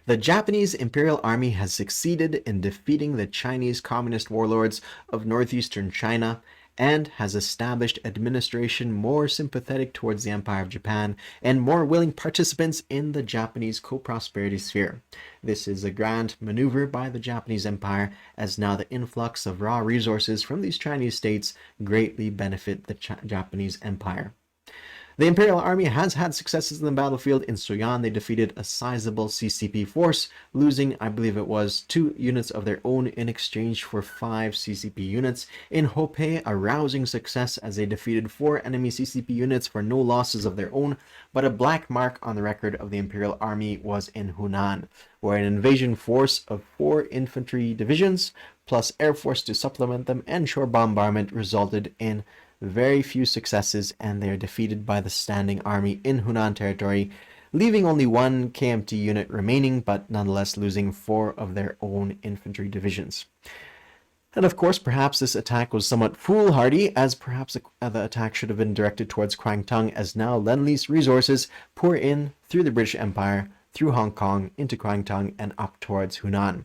The Japanese Imperial Army has succeeded in defeating the Chinese communist warlords of northeastern China and has established administration more sympathetic towards the Empire of Japan and more willing participants in the Japanese co-prosperity sphere. This is a grand maneuver by the Japanese Empire, as now the influx of raw resources from these Chinese states greatly benefit the Japanese Empire. The Imperial Army has had successes in the battlefield. In Soyan, they defeated a sizable CCP force, losing, I believe it was, 2 units of their own in exchange for 5 CCP units. In Hopei, a rousing success as they defeated 4 enemy CCP units for no losses of their own, but a black mark on the record of the Imperial Army was in Hunan, where an invasion force of 4 infantry divisions, plus air force to supplement them, and shore bombardment resulted in very few successes, and they are defeated by the standing army in Hunan territory, leaving only 1 KMT unit remaining, but nonetheless losing 4 of their own infantry divisions. And of course, perhaps this attack was somewhat foolhardy, as perhaps the attack should have been directed towards Kwangtung, as now Lend-Lease resources pour in through the British Empire, through Hong Kong, into Kwangtung, and up towards Hunan.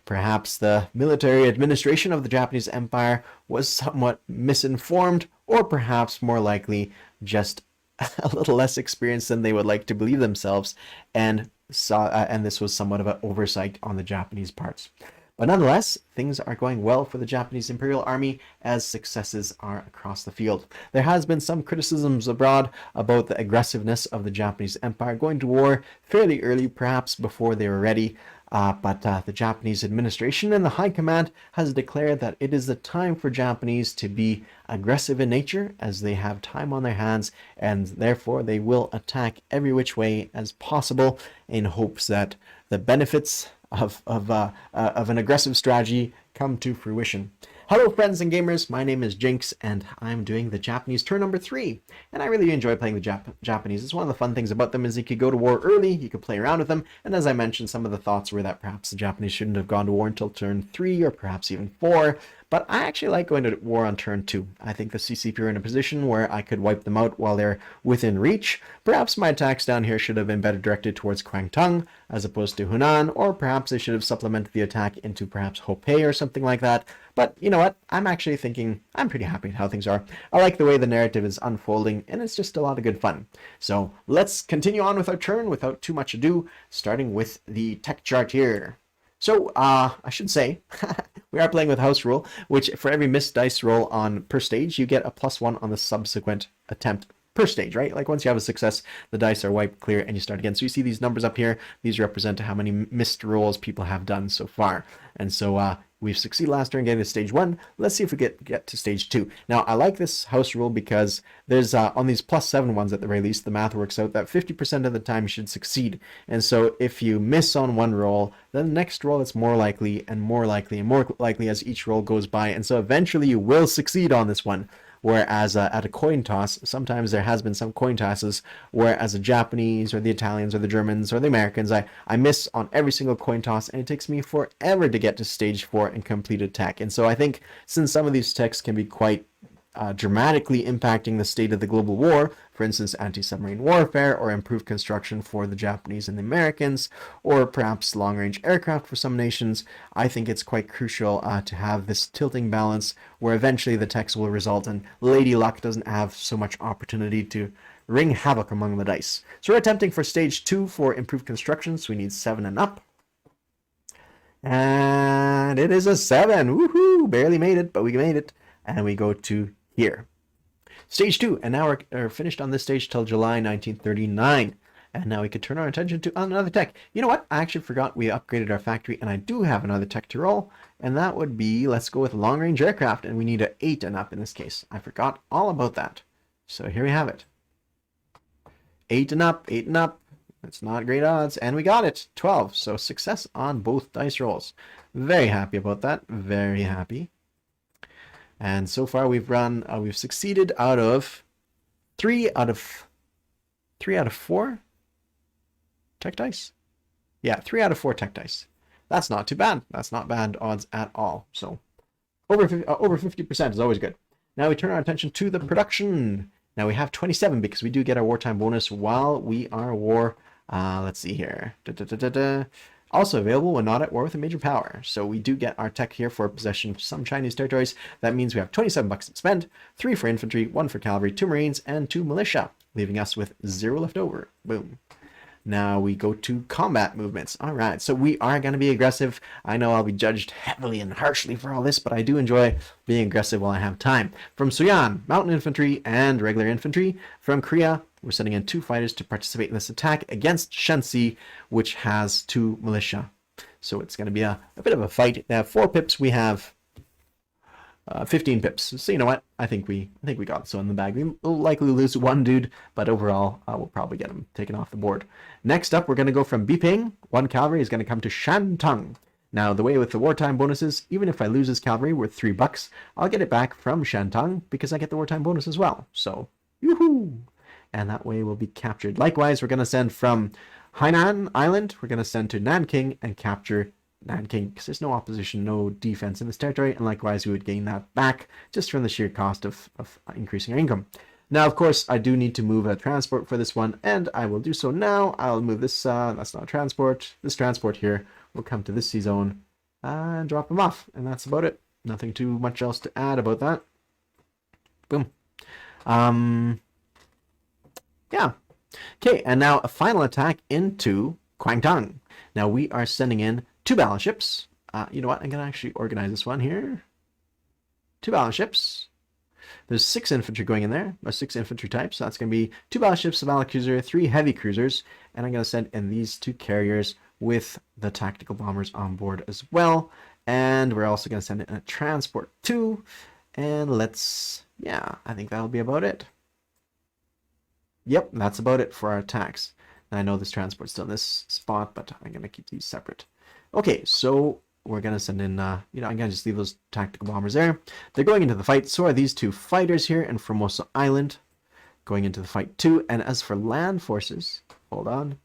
Perhaps the military administration of the Japanese Empire was somewhat misinformed, or perhaps more likely just a little less experienced than they would like to believe themselves, and this was somewhat of an oversight on the Japanese parts. But nonetheless, things are going well for the Japanese Imperial Army, as successes are across the field. There has been some criticisms abroad about the aggressiveness of the Japanese Empire going to war fairly early, perhaps before they were ready. But the Japanese administration and the High Command has declared that it is the time for Japanese to be aggressive in nature, as they have time on their hands, and therefore they will attack every which way as possible in hopes that the benefits of an aggressive strategy come to fruition. Hello friends and gamers, my name is Jinx, and I'm doing the Japanese turn number 3, and I really enjoy playing the Japanese. It's one of the fun things about them is you could go to war early, you could play around with them, and as I mentioned, some of the thoughts were that perhaps the Japanese shouldn't have gone to war until turn 3 or perhaps even 4, but I actually like going to war on turn 2. I think the CCP are in a position where I could wipe them out while they're within reach. Perhaps my attacks down here should have been better directed towards Kwangtung as opposed to Hunan, or perhaps they should have supplemented the attack into perhaps Hopei or something like that. But you know what? I'm actually thinking I'm pretty happy with how things are. I like the way the narrative is unfolding, and it's just a lot of good fun. So let's continue on with our turn without too much ado, starting with the tech chart here. So, I should say, we are playing with house rule, which for every missed dice roll on per stage, you get a +1 on the subsequent attempt per stage, right? Like once you have a success, the dice are wiped clear and you start again. So you see these numbers up here, these represent how many missed rolls people have done so far. And so we've succeeded last turn getting to stage 1. Let's see if we get to stage 2. Now, I like this house rule because there's on these +7 ones at the very least, the math works out that 50% of the time you should succeed. And so if you miss on one roll, then the next roll it's more likely and more likely and more likely as each roll goes by. And so eventually you will succeed on this one. Whereas at a coin toss, sometimes there has been some coin tosses where as the Japanese or the Italians or the Germans or the Americans, I miss on every single coin toss, and it takes me forever to get to stage 4 and complete attack. And so I think since some of these techs can be quite dramatically impacting the state of the global war, for instance, anti-submarine warfare or improved construction for the Japanese and the Americans, or perhaps long-range aircraft for some nations, I think it's quite crucial to have this tilting balance where eventually the techs will result and Lady Luck doesn't have so much opportunity to wring havoc among the dice. So we're attempting for stage 2 for improved construction, so we need 7 and up. And it is a 7. Woohoo! Barely made it, but we made it. And we go to here. Stage 2, and now we're finished on this stage till July 1939. And now we could turn our attention to another tech. You know what? I actually forgot we upgraded our factory, and I do have another tech to roll. And that would be, let's go with long-range aircraft, and we need an 8 and up in this case. I forgot all about that. So here we have it. 8 and up, 8 and up. It's not great odds, and we got it. 12. So success on both dice rolls. Very happy about that. Very happy. And so far we've succeeded out of 3 out of 4 tech dice. Yeah, 3 out of 4 tech dice. That's not too bad. That's not bad odds at all. So over 50% is always good. Now we turn our attention to the production. Now we have 27 because we do get our wartime bonus while we are war. Let's see here. Also available when not at war with a major power. So we do get our tech here for possession of some Chinese territories. That means we have 27 bucks to spend, 3 for infantry, 1 for cavalry, 2 marines, and 2 militia, leaving us with 0 left over. Boom. Now we go to combat movements. All right, so we are going to be aggressive. I know I'll be judged heavily and harshly for all this, but I do enjoy being aggressive while I have time. From Suyan, mountain infantry and regular infantry. From Korea, we're sending in 2 fighters to participate in this attack against Shenxi, which has 2 militia. So it's going to be a bit of a fight. They have 4 pips. We have 15 pips. So you know what? I think we got this one in the bag. We'll likely lose 1 dude, but overall, we'll probably get him taken off the board. Next up, we're going to go from Biping. 1 cavalry is going to come to Shantung. Now, the way with the wartime bonuses, even if I lose this cavalry worth 3 bucks, I'll get it back from Shantung because I get the wartime bonus as well. So, yoo-hoo! And that way we'll be captured. Likewise, we're going to send from Hainan Island, we're going to send to Nanking and capture Nanking, because there's no opposition, no defense in this territory, and likewise we would gain that back just from the sheer cost of increasing our income. Now, of course, I do need to move a transport for this one, and I will do so now. I'll move this, that's not a transport. This transport here will come to this sea zone and drop them off, and that's about it. Nothing too much else to add about that. Boom. Yeah. Okay, and now a final attack into Kwangtung. Now we are sending in 2 battleships. You know what? I'm going to actually organize this one here. 2 battleships. There's 6 infantry going in there, or 6 infantry types. So that's going to be 2 battleships, a battlecruiser, 3 heavy cruisers, and I'm going to send in these 2 carriers with the tactical bombers on board as well. And we're also going to send in a transport too. And yeah, I think that'll be about it. Yep, that's about it for our attacks. And I know this transport's still in this spot, but I'm going to keep these separate. Okay, so we're going to send in, I'm going to just leave those tactical bombers there. They're going into the fight. So are these 2 fighters here in Formosa Island going into the fight too. And as for land forces, hold on.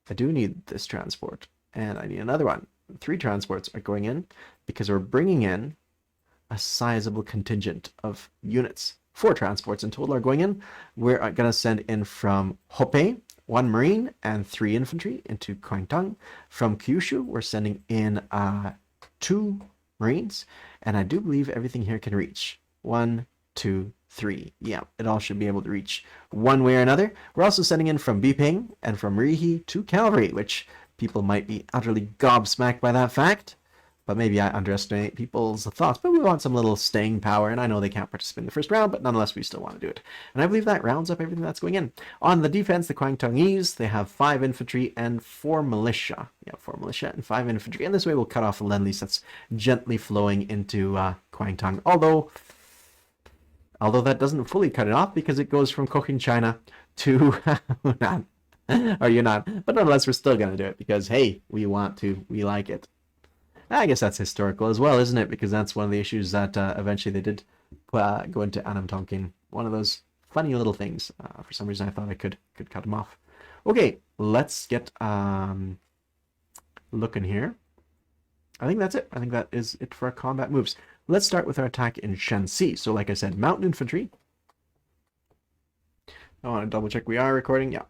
I do need this transport. And I need another one. 3 transports are going in because we're bringing in a sizable contingent of units. 4 transports in total are going in. We're going to send in from Hope 1 marine and 3 infantry into Kwangtung. From Kyushu, we're sending in 2 marines, and I do believe everything here can reach 1, 2, 3. Yeah, it all should be able to reach one way or another. We're also sending in from Biping and from Rihi 2 cavalry, which people might be utterly gobsmacked by that fact. But maybe I underestimate people's thoughts. But we want some little staying power. And I know they can't participate in the first round, but nonetheless, we still want to do it. And I believe that rounds up everything that's going in. On the defense, the Kwangtungese, they have 5 infantry and 4 militia. Yeah, 4 militia and 5 infantry. And this way we'll cut off a lend-lease that's gently flowing into Kwangtung. Although that doesn't fully cut it off because it goes from Cochinchina to Hunan. Or Yunnan. But nonetheless, we're still going to do it because, hey, we want to. We like it. I guess that's historical as well, isn't it? Because that's one of the issues that eventually they did go into Annam Tonkin. One of those funny little things. For some reason, I thought I could cut them off. Okay, let's get looking here. I think that's it. I think that is it for our combat moves. Let's start with our attack in Shenxi. So like I said, mountain infantry. I want to double check we are recording. Yeah.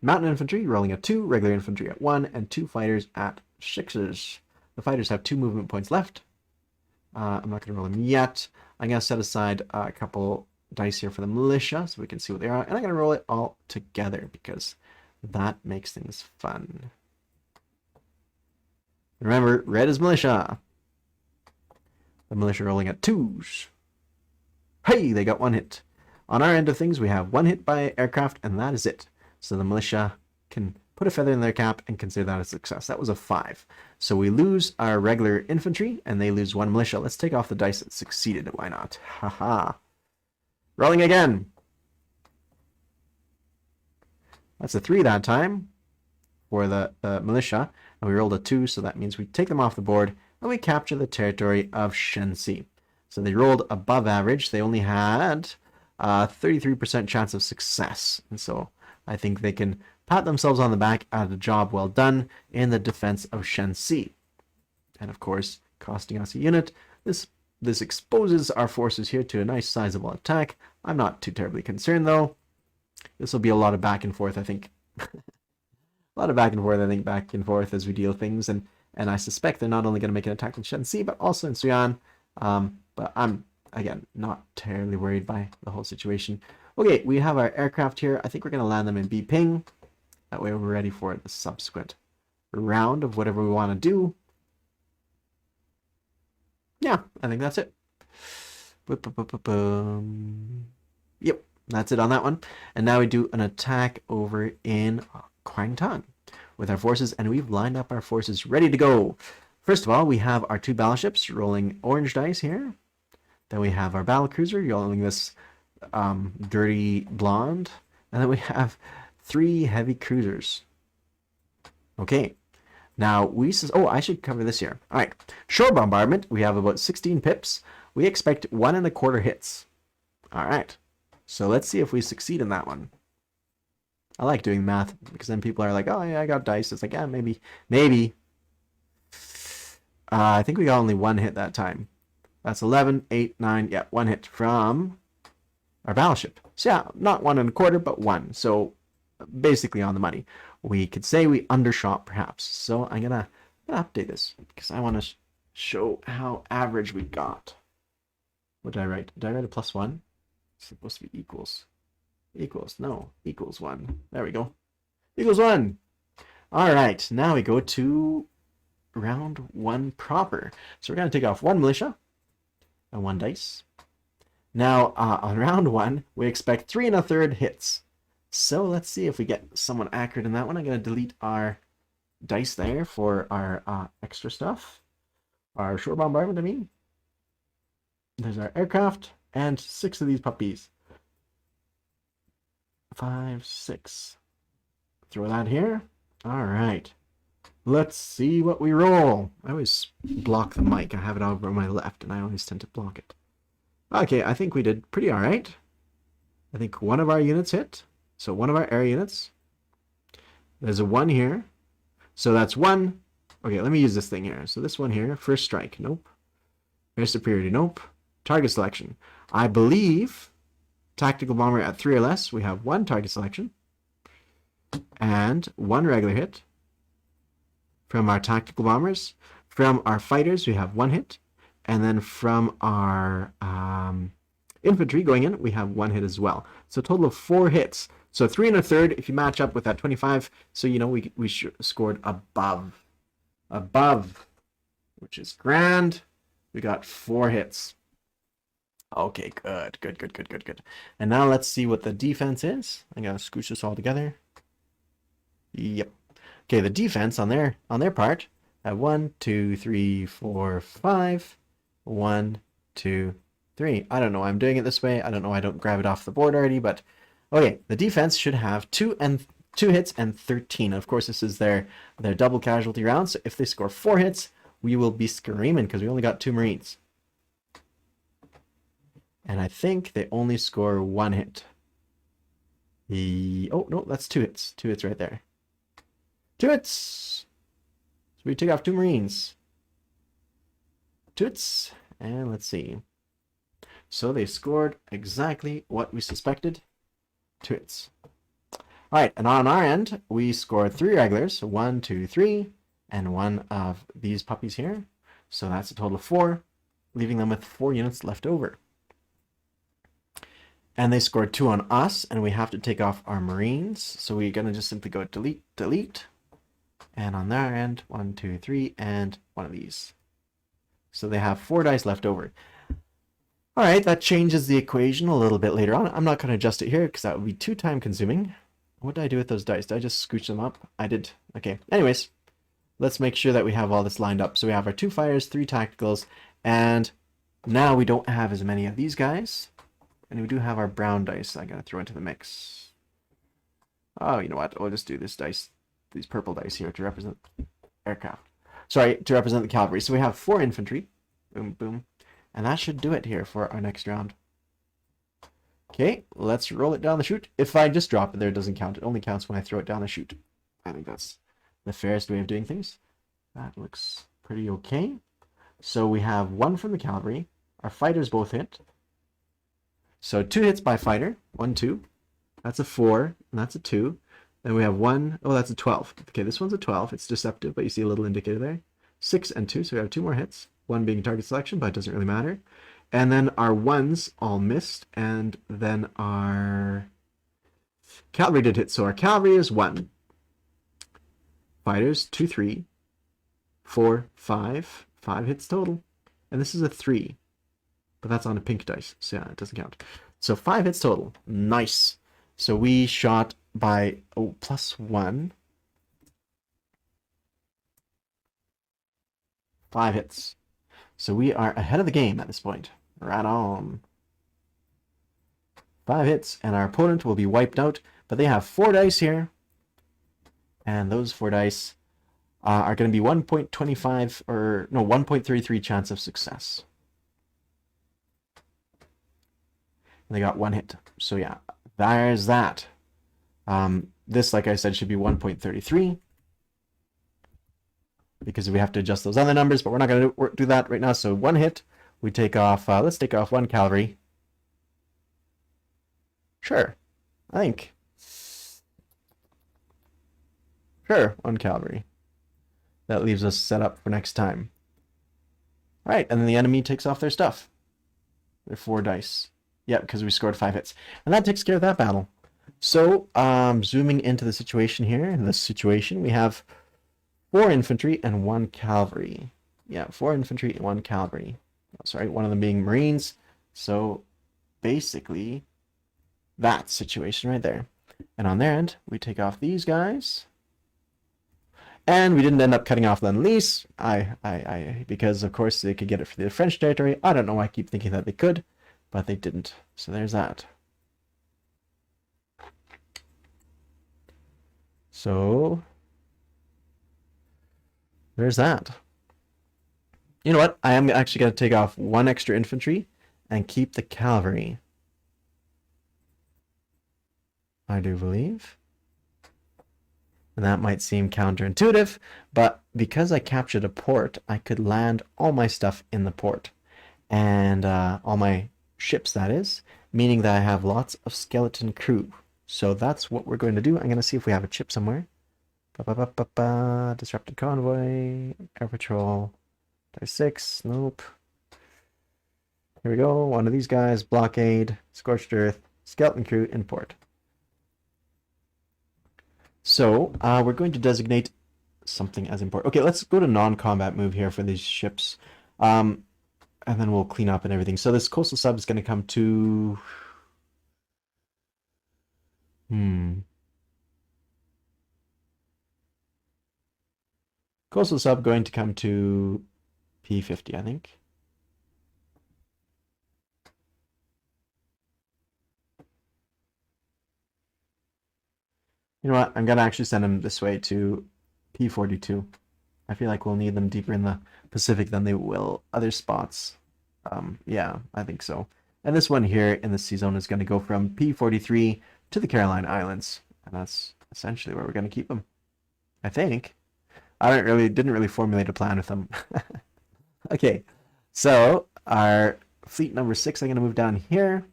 Mountain infantry rolling at 2, regular infantry at 1, and 2 fighters at 6s. The fighters have 2 movement points left. I'm not going to roll them yet. I'm going to set aside a couple dice here for the militia so we can see what they are. And I'm going to roll it all together because that makes things fun. Remember, red is militia. The militia rolling at 2s. Hey, they got 1 hit. On our end of things, we have 1 hit by aircraft, and that is it. So the militia can put a feather in their cap and consider that a success. That was a 5. So we lose our regular infantry, and they lose 1 militia. Let's take off the dice that succeeded. Why not? Haha. Rolling again. That's a 3 that time for the militia. And we rolled a 2, so that means we take them off the board, and we capture the territory of Shenxi. So they rolled above average. They only had a 33% chance of success. And so I think they can pat themselves on the back at a job well done in the defense of Shenxi. And of course, costing us a unit. This exposes our forces here to a nice sizable attack. I'm not too terribly concerned though. This will be a lot of back and forth, I think. a lot of back and forth, I think, back and forth as we deal things, and I suspect they're not only going to make an attack in Shenxi, but also in Suyan. But I'm, again, not terribly worried by the whole situation. Okay, we have our aircraft here. I think we're going to land them in Biping. That way we're ready for the subsequent round of whatever we want to do. Yeah, I think that's it. Yep, that's it on that one. And now we do an attack over in Kwangtung with our forces, and we've lined up our forces ready to go. First of all, we have our 2 battleships rolling orange dice here. Then we have our battle cruiser rolling this dirty blonde. And then we have 3 heavy cruisers. Okay. Now, I should cover this here. All right. Shore bombardment, we have about 16 pips. We expect 1.25 hits. All right. So let's see if we succeed in that one. I like doing math because then people are like, oh, yeah, I got dice. It's like, yeah, maybe. I think we got only 1 hit that time. That's 11, 8, 9. Yeah, 1 hit from our battleship. So yeah, not 1.25, but 1. So basically on the money. We could say we undershot perhaps. So I'm gonna update this because I want to show how average we got. What did I write? Did I write a +1? It's supposed to be equals. Equals. No, equals 1. There we go. Equals 1. All right, now we go to round 1 proper. So we're going to take off 1 militia and 1 dice. Now, on round 1, we expect 3 1/3 hits. So let's see if we get someone accurate in that one. I'm going to delete our dice there for our extra stuff. Our shore bombardment, I mean. There's our aircraft and 6 of these puppies. 5, 6. Throw that here. All right. Let's see what we roll. I always block the mic. I have it over on my left, and I always tend to block it. Okay, I think we did pretty all right. I think one of our units hit. So one of our air units. There's a 1 here. So that's 1. Okay, let me use this thing here. So this one here, first strike. Nope. Air superiority. Nope. Target selection. I believe tactical bomber at 3 or less, we have 1 target selection. And 1 regular hit. From our tactical bombers. From our fighters, we have 1 hit. And then from our infantry going in, we have 1 hit as well. So a total of 4 hits. So 3 1/3 if you match up with that 25. So, you know, we scored above. Above. Which is grand. We got 4 hits. Okay, good. And now let's see what the defense is. I gotta scooch this all together. Yep. Okay, the defense on their part at 1, 2, 3, 4, 5. 1, 2, 3. I don't know why I'm doing it this way. I don't know why I don't grab it off the board already, but okay, the defense should have 2 hits and 13. Of course, this is their double casualty round, so if they score 4 hits, we will be screaming because we only got 2 Marines. And I think they only score 1 hit. Oh, no, that's 2 hits. 2 hits right there. 2 hits! So we took off 2 Marines. 2 hits. And let's see. So they scored exactly what we suspected. 2 hits. Alright, and on our end, we scored 3 regulars. 1, 2, 3. And 1 of these puppies here. So that's a total of 4, leaving them with 4 units left over. And they scored 2 on us, and we have to take off our Marines. So we're going to just simply go delete, delete. And on their end, 1, 2, 3, and 1 of these. So they have 4 dice left over. All right, that changes the equation a little bit later on. I'm not going to adjust it here because that would be too time consuming. What did I do with those dice? Did I just scooch them up? I did. Okay, anyways, let's make sure that we have all this lined up. So we have our 2 fires, 3 tacticals, and now we don't have as many of these guys. And we do have our brown dice I gotta throw into the mix. Oh, you know what? I'll just do this dice, these purple dice here to represent aircraft. Sorry, to represent the cavalry. So we have 4 infantry. Boom, boom. And that should do it here for our next round. Okay, let's roll it down the chute. If I just drop it there, it doesn't count. It only counts when I throw it down the chute. I think that's the fairest way of doing things. That looks pretty okay. So we have 1 from the cavalry. Our fighters both hit. So 2 hits by fighter. 1, 2. That's a 4, and that's a 2. Then we have 1. Oh, that's a 12. Okay, this one's a 12. It's deceptive, but you see a little indicator there. 6 and 2, so we have 2 more hits. 1 being target selection, but it doesn't really matter. And then our 1s all missed, and then our cavalry did hit. So our cavalry is 1. Fighters, 2, 3, 4, 5. 5 hits total. And this is a 3. But that's on a pink dice, so yeah, it doesn't count. So 5 hits total. Nice. So we shot by +1. 5 hits. So we are ahead of the game at this point. Right on. 5 hits, and our opponent will be wiped out. But they have 4 dice here. And those 4 dice are going to be 1.25 or no 1.33 chance of success. And they got 1 hit. So yeah, there's that. This, like I said, should be 1.33 because we have to adjust those other numbers, but we're not going to do that right now. So 1 hit, we take off. Let's take off 1 cavalry. Sure, I think. Sure, 1 cavalry. That leaves us set up for next time. All right, and then the enemy takes off their stuff. Their 4 dice. Yeah, because we scored 5 hits. And that takes care of that battle. So, zooming into the situation here, in this situation, we have 4 infantry and 1 cavalry. Yeah, 4 infantry and 1 cavalry. Oh, sorry, one of them being Marines. So, basically, that situation right there. And on their end, we take off these guys. And we didn't end up cutting off Lend-Lease. Because, of course, they could get it for the French territory. I don't know why I keep thinking that they could, but they didn't. So there's that. So there's that. You know what? I am actually going to take off 1 extra infantry and keep the cavalry. I do believe. And that might seem counterintuitive, but because I captured a port, I could land all my stuff in the port. And all my ships, that is, meaning that I have lots of skeleton crew. So that's what we're going to do. I'm going to see if we have a chip somewhere. Disrupted convoy, air patrol, dice 6, nope. Here we go, one of these guys, blockade, scorched earth, skeleton crew, in port. So we're going to designate something as important. Okay, let's go to non-combat move here for these ships. And then we'll clean up and everything. So this coastal sub is going to come to... Coastal sub going to come to P50, I think. You know what? I'm going to actually send them this way to P42. I feel like we'll need them deeper in the Pacific than they will other spots. Yeah, I think so. And this one here in the sea zone is going to go from P43 to the Caroline Islands. And that's essentially where we're going to keep them. I think. I didn't really formulate a plan with them. Okay, so our fleet number 6, I'm going to move down here.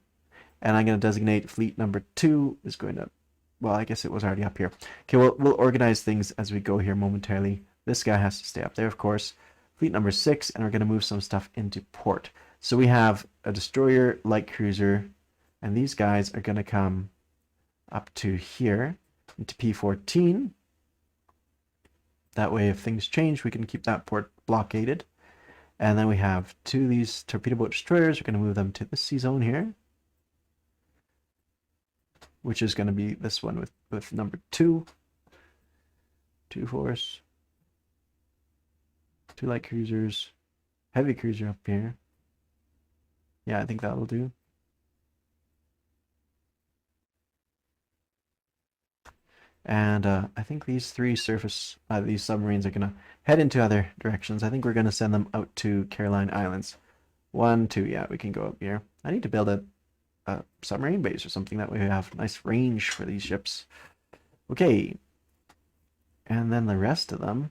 And I'm going to designate fleet number 2 is going to... Well, I guess it was already up here. Okay, we'll organize things as we go here momentarily. This guy has to stay up there, of course. Fleet number 6, and we're going to move some stuff into port. So we have a destroyer, light cruiser, and these guys are going to come up to here, into P14. That way, if things change, we can keep that port blockaded. And then we have 2 of these torpedo boat destroyers. We're going to move them to the sea zone here, which is going to be this one with number 2. 2 force. 2 light cruisers. Heavy cruiser up here. Yeah, I think that'll do. And I think these 3 these submarines are going to head into other directions. I think we're going to send them out to Caroline Islands. 1, 2, yeah, we can go up here. I need to build a submarine base or something. That way we have nice range for these ships. Okay. And then the rest of them,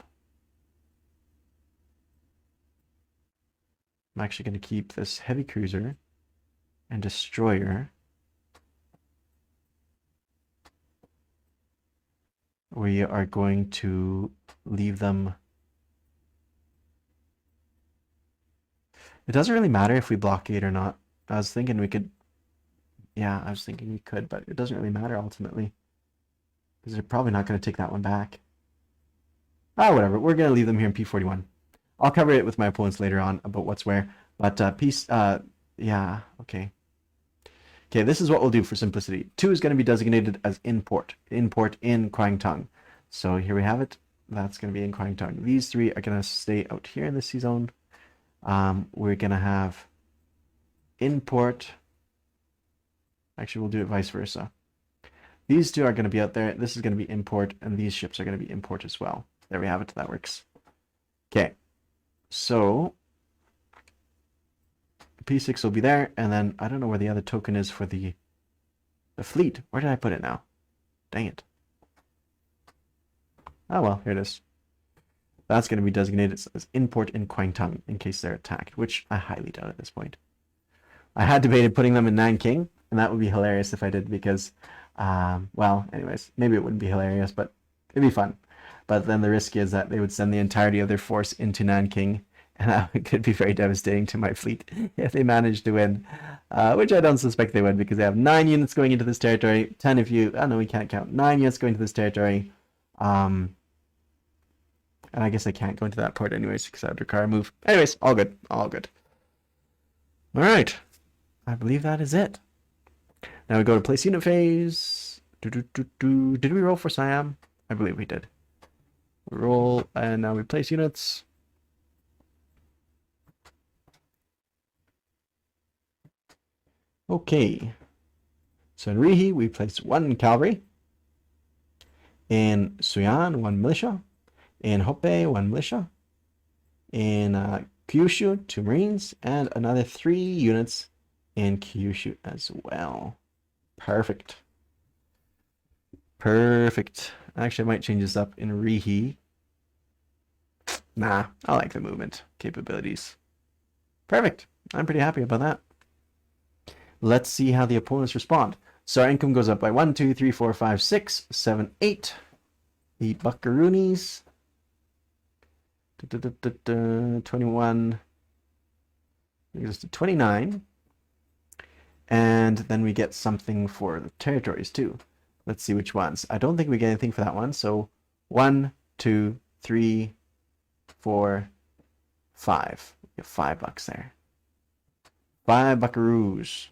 I'm actually going to keep this heavy cruiser and destroyer. we are going to leave them. It doesn't really matter if we blockade or not. I was thinking we could. Yeah, I was thinking we could, but it doesn't really matter ultimately. Because they're probably not going to take that one back. Ah, whatever. We're going to leave them here in P41. I'll cover it with my opponents later on about what's where. But yeah, okay. Okay, this is what we'll do for simplicity. 2 is going to be designated as import. Import in Kwangtung. So here we have it. That's going to be in Kwangtung. These 3 are going to stay out here in the C zone. We're going to have import. Actually, we'll do it vice versa. These 2 are going to be out there. This is going to be import, and these ships are going to be import as well. There we have it. That works. Okay. So P6 will be there, and then I don't know where the other token is for the fleet. Where did I put it now? Dang it. Oh well, here it is. That's going to be designated as import in Kwangtung in case they're attacked, which I highly doubt at this point. I had debated putting them in Nanking, and that would be hilarious if I did because, well, anyways, maybe it wouldn't be hilarious, but it'd be fun. But then the risk is that they would send the entirety of their force into Nanking, and that could be very devastating to my fleet if they manage to win, which I don't suspect they would because they have 9 units going into this territory, 10 if you, oh no, we can't count, 9 units going to this territory, and I guess I can't go into that port anyways because that would require a move. Anyways, all good, all good. All right, I believe that is it. Now we go to place unit phase. Did we roll for Siam? I believe we did. We roll, and now we place units. Okay. So in Rihi, we place 1 cavalry. In Suyan, 1 militia. In Hope, 1 militia. In Kyushu, 2 marines. And another 3 units in Kyushu as well. Perfect. Perfect. Actually, I might change this up in Rihi. Nah, I like the movement capabilities. Perfect. I'm pretty happy about that. Let's see how the opponents respond. So our income goes up by 1, 2, 3, 4, 5, 6, 7, 8. The Buckaroonies. 21. It goes to 29. And then we get something for the territories too. Let's see which ones. I don't think we get anything for that one. So 1, 2, 3, 4, 5. We get $5 there. 5 buckaroos.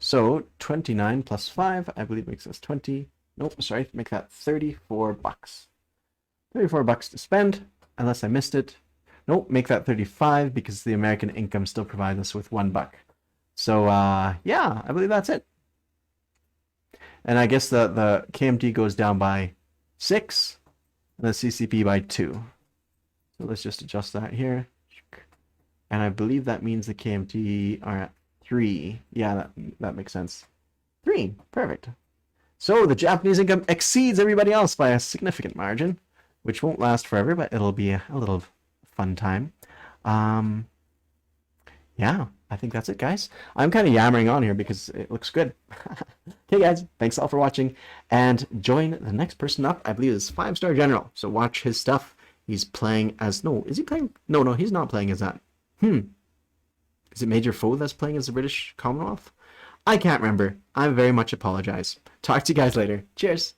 So 29 plus 5, I believe makes us 20. Nope, sorry, make that $34. $34 to spend, unless I missed it. Nope, make that 35 because the American income still provides us with $1. So yeah, I believe that's it. And I guess the KMT goes down by 6, and the CCP by 2. So let's just adjust that here. And I believe that means the KMT are at 3. Yeah, that makes sense. 3, perfect. So the Japanese income exceeds everybody else by a significant margin, which won't last forever, but it'll be a little fun time. Yeah, I think that's it, guys. I'm kind of yammering on here because it looks good. Okay, guys, thanks all for watching, and join the next person up. I believe is 5-star general, so watch his stuff. He's playing as, no, is he playing? No, he's not playing as that. Is it Major Foe that's playing as the British Commonwealth? I can't remember. I very much apologize. Talk to you guys later. Cheers.